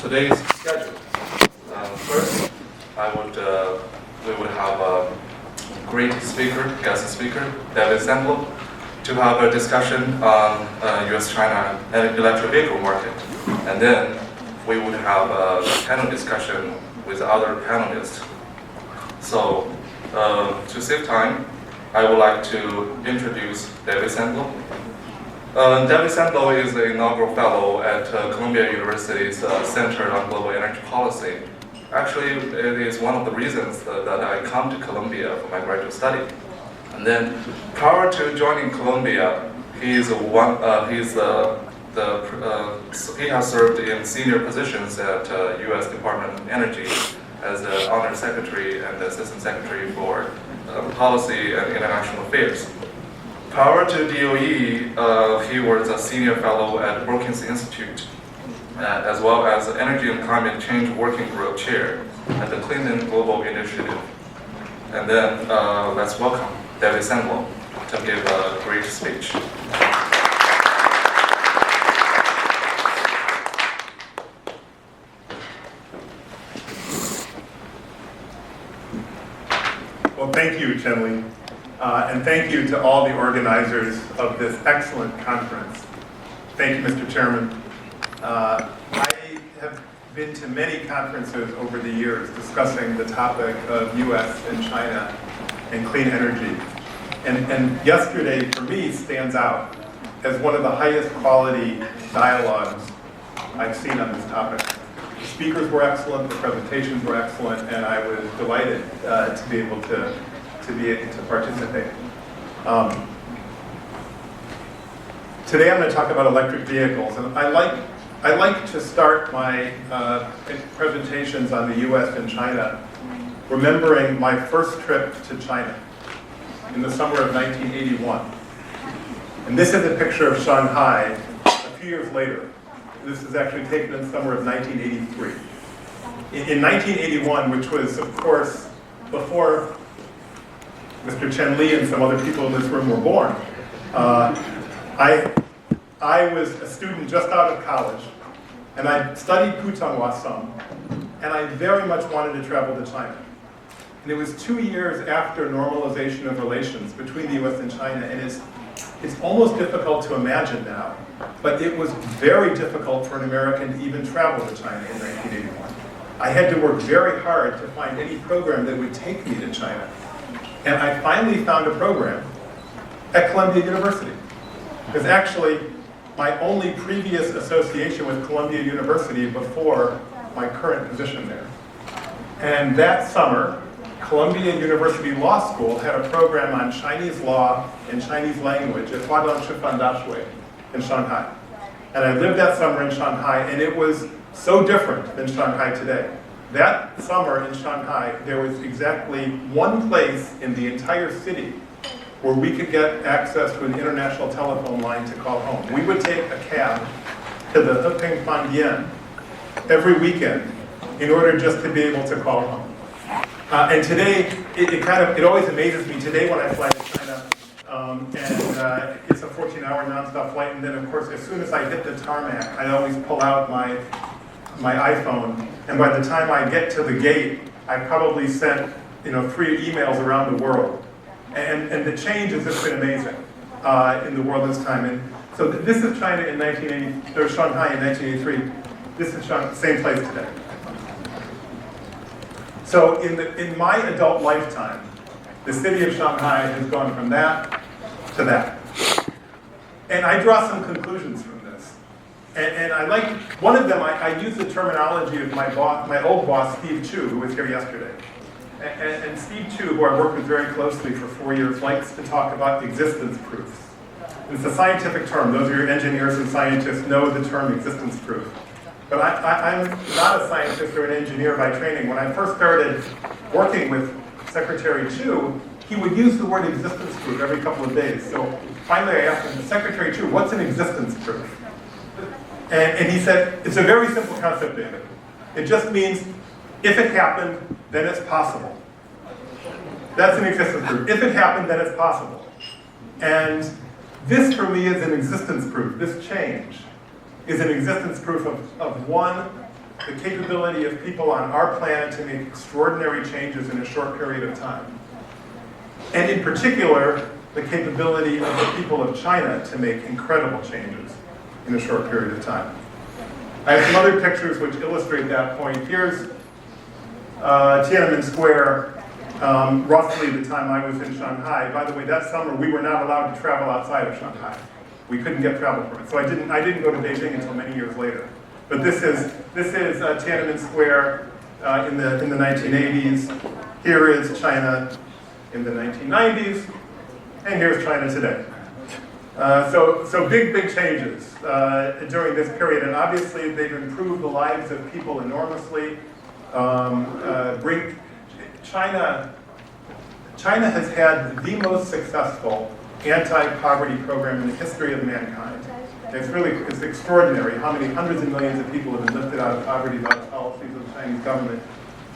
today's schedule. First, we would have a great guest speaker, David Sandlo, to have a discussion on U.S.-China electric vehicle market. And then we would have a panel discussion with other panelists. So, to save time, I would like to introduce David Sandlo. David Sandlo is the inaugural fellow at Columbia University's Center on Global Energy Policy. Actually, it is one of the reasons that I come to Columbia for my graduate study. And then, prior to joining Columbia, he has served in senior positions at U.S. Department of Energy as the Honor Secretary and Assistant Secretary for Policy and International Affairs. Prior to DOE, he was a senior fellow at Brookings Institute, as well as Energy and Climate Change Working Group Chair at the Clinton Global Initiative. And then let's welcome David Sandlo to give a great speech. Well, thank you, Chen-Li. And thank you to all the organizers of this excellent conference. Thank you, Mr. Chairman. I have been to many conferences over the years discussing the topic of U.S. and China and clean energy. And yesterday, for me, stands out as one of the highest quality dialogues I've seen on this topic. The speakers were excellent, the presentations were excellent, and I was delighted to be able to participate. Today I'm going to talk about electric vehicles, and I like to start my presentations on the U.S. and China remembering my first trip to China in the summer of 1981. And this is a picture of Shanghai a few years later. This is actually taken in the summer of 1983. In 1981, which was, of course, before Mr. Chen-Li and some other people in this room were born, I was a student just out of college, and I studied Putonghua some, and I very much wanted to travel to China. And it was 2 years after normalization of relations between the U.S. and China, and it's almost difficult to imagine now, but it was very difficult for an American to even travel to China in 1981. I had to work very hard to find any program that would take me to China. And I finally found a program at Columbia University. Because actually, my only previous association with Columbia University before my current position there. And that summer, Columbia University Law School had a program on Chinese law and Chinese language at Huadong Shifan Daxue in Shanghai. And I lived that summer in Shanghai, and it was so different than Shanghai today. That summer in Shanghai, there was exactly one place in the entire city where we could get access to an international telephone line to call home. We would take a cab to the Heping Fandian every weekend in order just to be able to call home. And today, it always amazes me today when I fly to China, and it's a 14-hour nonstop flight, and then of course, as soon as I hit the tarmac, I always pull out my iPhone, and by the time I get to the gate, I probably sent 3 emails around the world. And the change has just been amazing in the world this time. And so this is China in 1980, or Shanghai in 1983. This is Shanghai, same place today. So in my adult lifetime, the city of Shanghai has gone from that to that. And I draw some conclusions from this. And I like, one of them, I use the terminology of my old boss, Steve Chu, who was here yesterday. And Steve Chu, who I worked with very closely for 4 years, likes to talk about existence proofs. It's a scientific term. Those of your engineers and scientists know the term existence proof. But I'm not a scientist or an engineer by training. When I first started working with Secretary Chu, he would use the word existence proof every couple of days. So finally I asked him, Secretary Chu, what's an existence proof? And he said, it's a very simple concept, David. It just means, if it happened, then it's possible. That's an existence proof. If it happened, then it's possible. And this, for me, is an existence proof. This change is an existence proof of one the capability of people on our planet to make extraordinary changes in a short period of time. And in particular, the capability of the people of China to make incredible changes in a short period of time. I have some other pictures which illustrate that point. Here's Tiananmen Square, roughly the time I was in Shanghai. By the way, that summer we were not allowed to travel outside of Shanghai. We couldn't get travel permits, so I didn't go to Beijing until many years later. But this is Tiananmen Square in the 1980s. Here is China in the 1990s, and here's China today. So big changes during this period, and obviously they've improved the lives of people enormously. China has had the most successful anti-poverty program in the history of mankind. It's extraordinary how many hundreds of millions of people have been lifted out of poverty by the policies of the Chinese government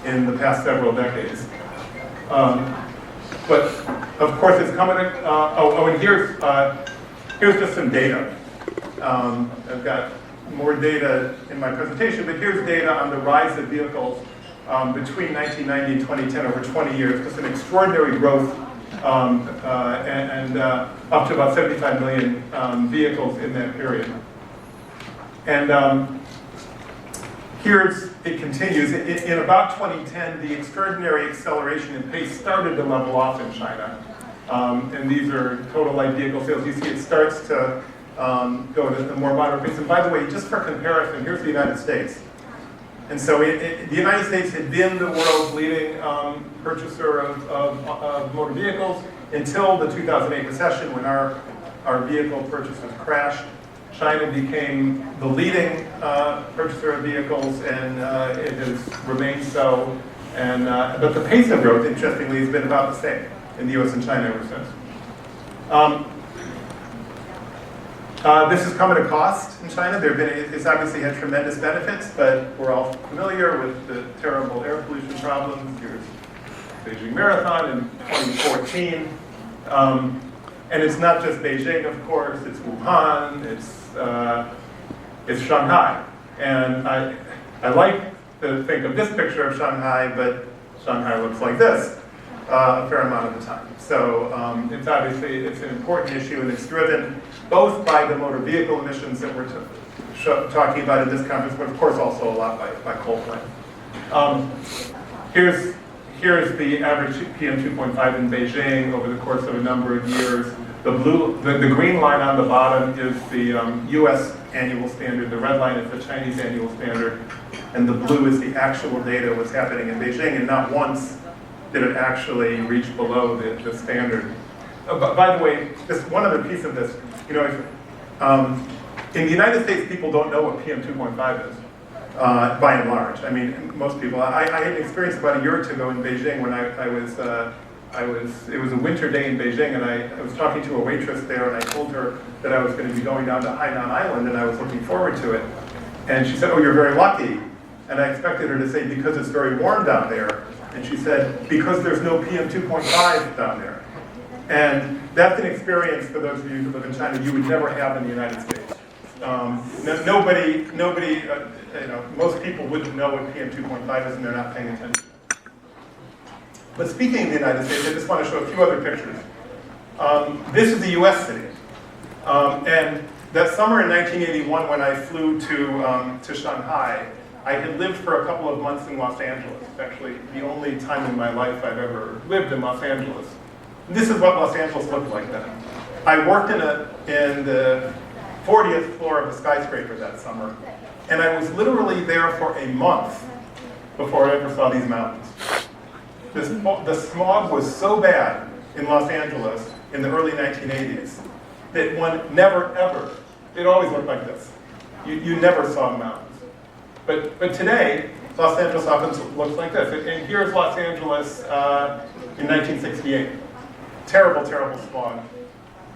in the past several decades. But of course it's coming, and here's just some data. I've got more data in my presentation, but here's data on the rise of vehicles between 1990 and 2010, over 20 years, just an extraordinary growth, and up to about 75 million vehicles in that period. And it continues. In about 2010, the extraordinary acceleration in pace started to level off in China. And these are total light vehicle sales. You see it starts to go at a more moderate pace. And by the way, just for comparison, here's the United States. And so the United States had been the world's leading purchaser of motor vehicles until the 2008 recession, when our vehicle purchases crashed. China became the leading purchaser of vehicles, and it has remained so. And but the pace of growth, interestingly, has been about the same in the U.S. and China ever since. This has come at a cost in China. It's obviously had tremendous benefits, but we're all familiar with the terrible air pollution problems. Here's Beijing Marathon in 2014. And it's not just Beijing, of course. It's Wuhan. It's Shanghai. And I like to think of this picture of Shanghai, but Shanghai looks like this a fair amount of the time. So it's obviously an important issue, and it's driven both by the motor vehicle emissions that we're talking about in this conference, but of course also a lot by coal plants. Here's the average PM 2.5 in Beijing over the course of a number of years. The green line on the bottom is the US annual standard. The red line is the Chinese annual standard. And the blue is the actual data, what's happening in Beijing. And not once did it actually reach below the standard. By the way, just one other piece of this. In the United States, people don't know what PM 2.5 is, by and large. I mean, most people. I had an experience about a year or two ago in Beijing when it was a winter day in Beijing, and I was talking to a waitress there, and I told her that I was going to be going down to Hainan Island, and I was looking forward to it. And she said, "Oh, you're very lucky." And I expected her to say, "Because it's very warm down there." And she said, "Because there's no PM 2.5 down there." And that's an experience, for those of you who live in China, you would never have in the United States. Nobody, most people wouldn't know what PM 2.5 is, and they're not paying attention. But speaking of the United States, I just want to show a few other pictures. This is the US city. And that summer in 1981, when I flew to Shanghai, I had lived for a couple of months in Los Angeles. It's actually the only time in my life I've ever lived in Los Angeles. This is what Los Angeles looked like then. I worked in the 40th floor of a skyscraper that summer, and I was literally there for a month before I ever saw these mountains. The smog was so bad in Los Angeles in the early 1980s that one never ever, it always looked like this. You never saw mountains. But today, Los Angeles often looks like this. And here's Los Angeles in 1968. Terrible, terrible smog.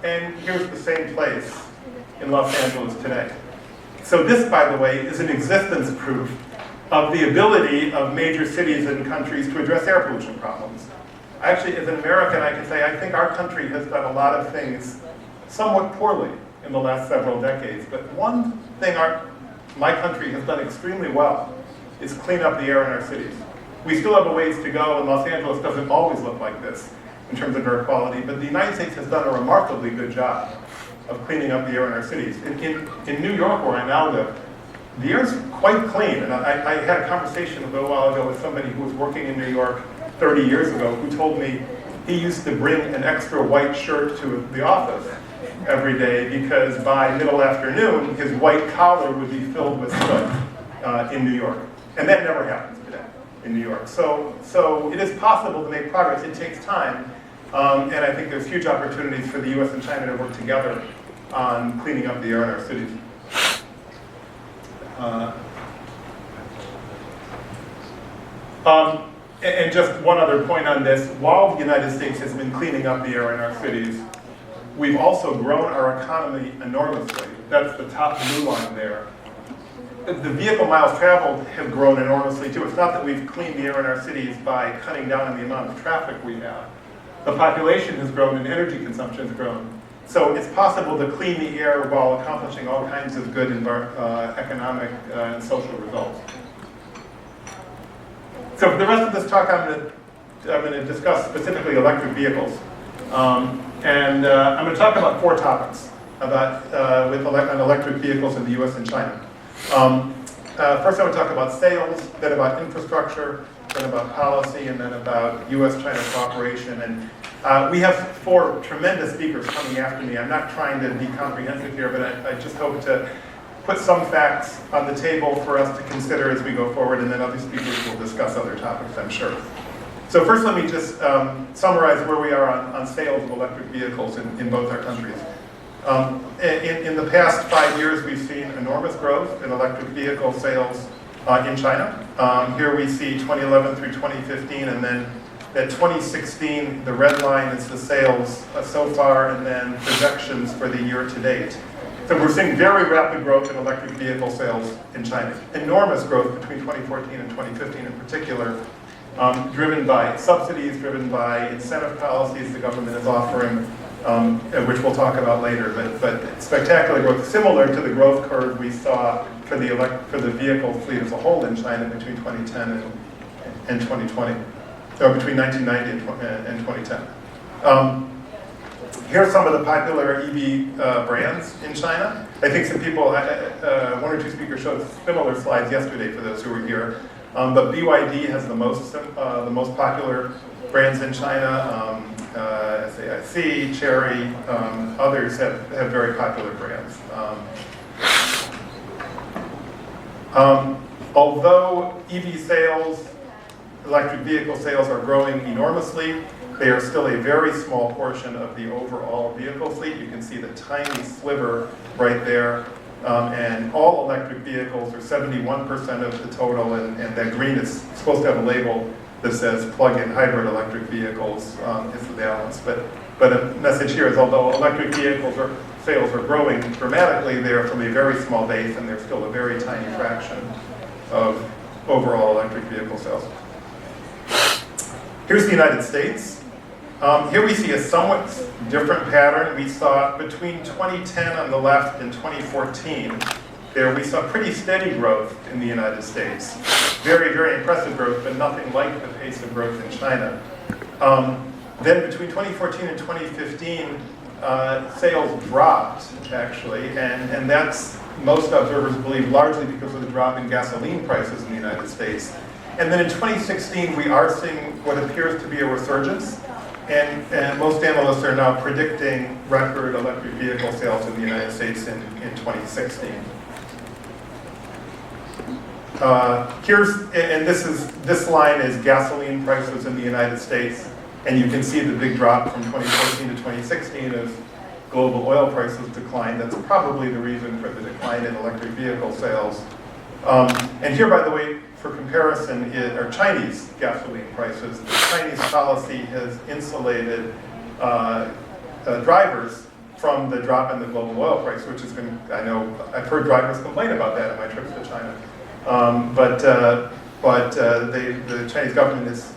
And here's the same place in Los Angeles today. So this, by the way, is an existence proof of the ability of major cities and countries to address air pollution problems. Actually, as an American, I can say I think our country has done a lot of things somewhat poorly in the last several decades. But one thing my country has done extremely well is clean up the air in our cities. We still have a ways to go, and Los Angeles doesn't always look like this in terms of air quality, but the United States has done a remarkably good job of cleaning up the air in our cities. In New York, where I now live, the air is quite clean, and I had a conversation a little while ago with somebody who was working in New York 30 years ago who told me he used to bring an extra white shirt to the office every day because by middle afternoon, his white collar would be filled with soot in New York. And that never happens today in New York. So it is possible to make progress. It takes time. And I think there's huge opportunities for the US and China to work together on cleaning up the air in our cities. And just one other point on this, while the United States has been cleaning up the air in our cities, we've also grown our economy enormously. That's the top blue line there. The vehicle miles traveled have grown enormously too. It's not that we've cleaned the air in our cities by cutting down on the amount of traffic we have. The population has grown and energy consumption has grown. So it's possible to clean the air while accomplishing all kinds of good economic and social results. So for the rest of this talk, I'm going to discuss specifically electric vehicles. I'm going to talk about 4 topics on electric vehicles in the US and China. First, I would talk about sales, then about infrastructure, then about policy, and then about US-China cooperation. And we have 4 tremendous speakers coming after me. I'm not trying to be comprehensive here, but I just hope to put some facts on the table for us to consider as we go forward, and then other speakers will discuss other topics, I'm sure. So first, let me just summarize where we are on sales of electric vehicles in both our countries. In the past 5 years, we've seen enormous growth in electric vehicle sales in China. Here we see 2011 through 2015, and then at 2016, the red line is the sales so far, and then projections for the year to date. So we're seeing very rapid growth in electric vehicle sales in China. Enormous growth between 2014 and 2015 in particular, driven by subsidies, driven by incentive policies the government is offering, which we'll talk about later, but spectacular growth, similar to the growth curve we saw for the vehicle fleet as a whole in China between 2010 and 2020, or between 1990 and 2010. Here are some of the popular EV brands in China. I think some people, 1 or 2 speakers showed similar slides yesterday for those who were here. But BYD has the most popular brands in China. SAIC, Chery, others have very popular brands. Although EV sales, electric vehicle sales are growing enormously, they are still a very small portion of the overall vehicle fleet. You can see the tiny sliver right there. And all electric vehicles are 71% of the total, and that green is supposed to have a label that says plug-in hybrid electric vehicles is the balance. But a message here is, although electric vehicles sales are growing dramatically, they're from a very small base, and they're still a very tiny fraction of overall electric vehicle sales. Here's the United States. Here we see a somewhat different pattern. We saw between 2010 on the left and 2014, there we saw pretty steady growth in the United States. Very, very impressive growth, but nothing like the pace of growth in China. Then between 2014 and 2015, sales dropped, actually, and that's, most observers believe, largely because of the drop in gasoline prices in the United States. And then in 2016, we are seeing what appears to be a resurgence. And most analysts are now predicting record electric vehicle sales in the United States in 2016. This line is gasoline prices in the United States, and you can see the big drop from 2014 to 2016 as global oil prices declined. That's probably the reason for the decline in electric vehicle sales. And here, by the way, for comparison, are Chinese gasoline prices. The Chinese policy has insulated drivers from the drop in the global oil price, which has been, I know, I've heard drivers complain about that in my trips to China. The Chinese government has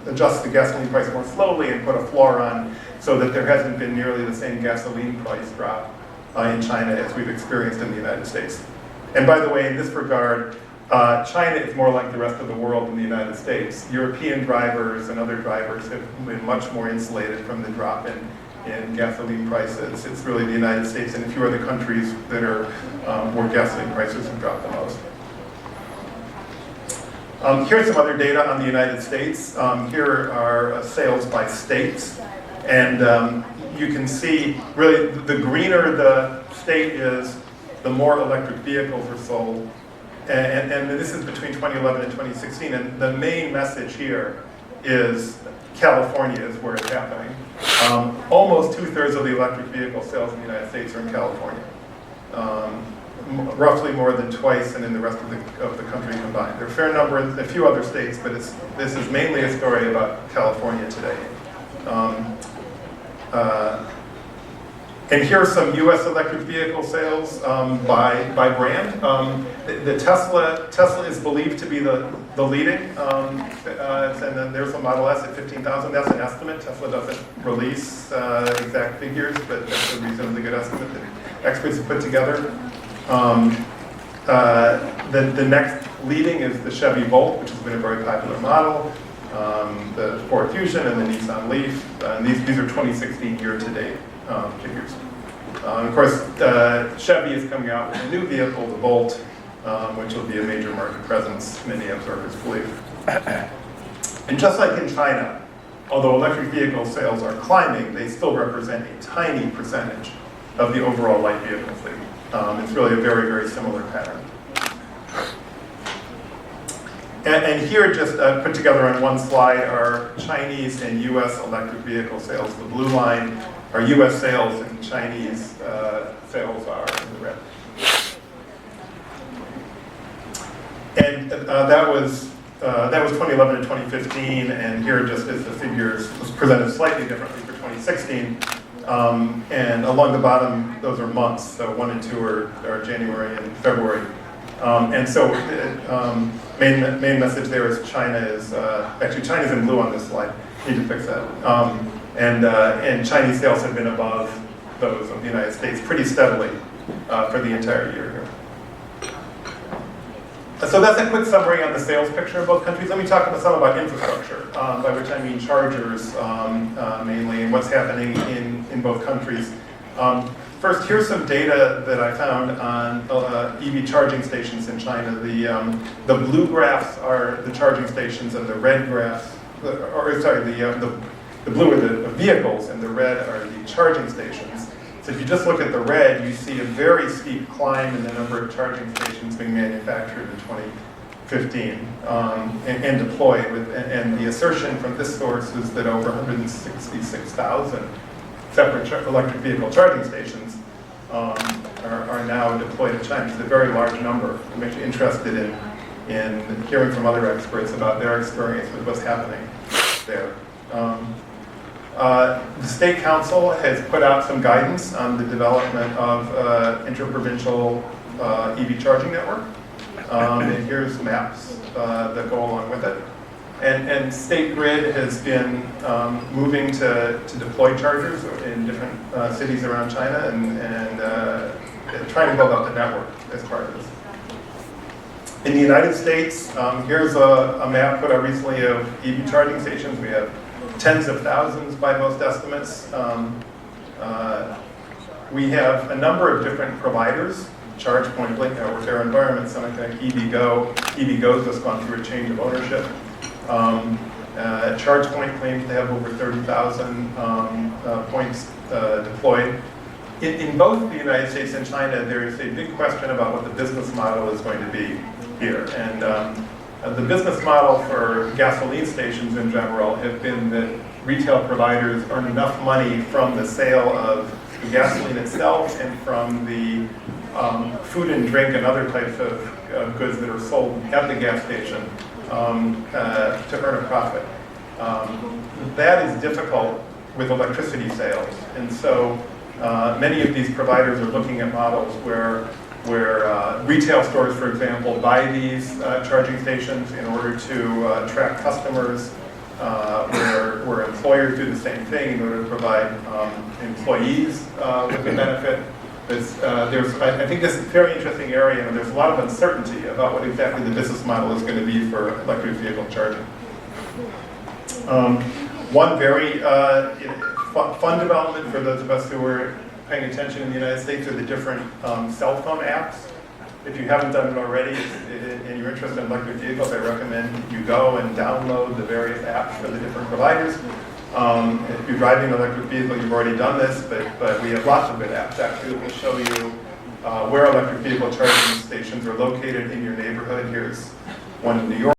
adjusted the gasoline price more slowly and put a floor on so that there hasn't been nearly the same gasoline price drop in China as we've experienced in the United States. And by the way, in this regard, China is more like the rest of the world than the United States. European drivers and other drivers have been much more insulated from the drop in gasoline prices. It's really the United States and a few other countries that are where gasoline prices have dropped the most. Here's some other data on the United States. Here are sales by states. And you can see, really, the greener the state is, the more electric vehicles are sold. And this is between 2011 and 2016. And the main message here is California is where it's happening. Almost 2/3 of the electric vehicle sales in the United States are in California. Roughly more than twice and in the rest of the country combined. There are a fair number in a few other states, but this is mainly a story about California today. And here are some U.S. electric vehicle sales by brand. The Tesla is believed to be the leading, and then there's a Model S at 15,000. That's an estimate. Tesla doesn't release exact figures, but that's a reasonably good estimate that experts have put together. The next leading is the Chevy Volt, which has been a very popular model, the Ford Fusion, and the Nissan Leaf. And these are 2016 year-to-date figures. Of course, Chevy is coming out with a new vehicle, the Volt, which will be a major market presence, many observers believe. And just like in China, although electric vehicle sales are climbing, they still represent a tiny percentage of the overall light vehicle fleet. It's really a very, very similar pattern. And here, just put together on one slide, are Chinese and U.S. electric vehicle sales. The blue line are U.S. sales, and Chinese sales are in the red. And that was 2011 and 2015, and here just as the figures was presented slightly differently for 2016. And along the bottom, those are months, so 1 and 2 are January and February. And so main message there is China is, actually China's in blue on this slide, need to fix that. And Chinese sales have been above those of the United States pretty steadily for the entire year here. So that's a quick summary on the sales picture of both countries. Let me talk some about infrastructure, by which I mean chargers mainly, and what's happening in both countries. First, here's some data that I found on EV charging stations in China. The blue graphs are the charging stations, and the red graphs, the blue are the vehicles, and the red are the charging stations. So if you just look at the red, you see a very steep climb in the number of charging stations being manufactured in 2015 and deployed. And the assertion from this source is that over 166,000 separate electric vehicle charging stations are now deployed in China. It's a very large number. I'm actually interested in hearing from other experts about their experience with what's happening there. The State Council has put out some guidance on the development of interprovincial EV charging network. And here's maps that go along with it. And State Grid has been moving to deploy chargers in different cities around China and trying to build out the network as part of this. In the United States, here's a map put out recently of EV charging stations. We have tens of thousands by most estimates. We have a number of different providers. ChargePoint, Blink Network, AirEnvironment, Sonic, EVgo. EVgo's just gone through a change of ownership. ChargePoint claims to have over 30,000 points deployed. In both the United States and China, there is a big question about what the business model is going to be here. And the business model for gasoline stations in general have been that retail providers earn enough money from the sale of the gasoline itself and from the food and drink and other types of goods that are sold at the gas station to earn a profit. That is difficult with electricity sales, and so many of these providers are looking at models where retail stores, for example, buy these charging stations in order to attract customers, where employers do the same thing in order to provide employees with the benefit. I think this is a very interesting area, and there's a lot of uncertainty about what exactly the business model is going to be for electric vehicle charging. One very fun development for those of us who are paying attention in the United States are the different cell phone apps. If you haven't done it already and you're interested in electric vehicles, I recommend you go and download the various apps for the different providers. If you're driving an electric vehicle, you've already done this, but we have lots of good apps actually that will show you where electric vehicle charging stations are located in your neighborhood. Here's one in New York.